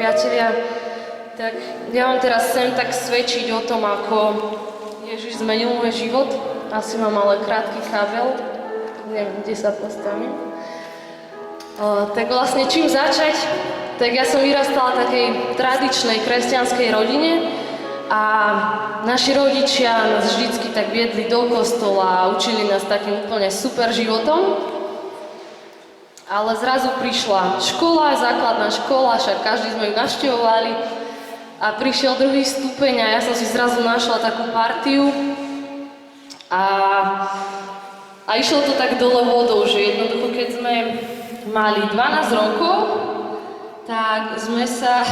priatelia, tak ja vám teraz chcem tak svedčiť o tom, ako Ježiš zmenil môj život. Asi mám ale krátky kábel, neviem, kde sa postavím. Tak vlastne čím začať? Tak ja som vyrastala v takej tradičnej kresťanskej rodine a naši rodičia nás vždycky tak viedli do kostola a učili nás takým úplne super životom. Ale zrazu prišla škola, základná škola, však každý sme ju navštevovali a prišiel druhý stupeň a ja som si zrazu našla takú partiu a išlo to tak dole vodou, že jednoducho keď sme mali 12 rokov, tak sme sa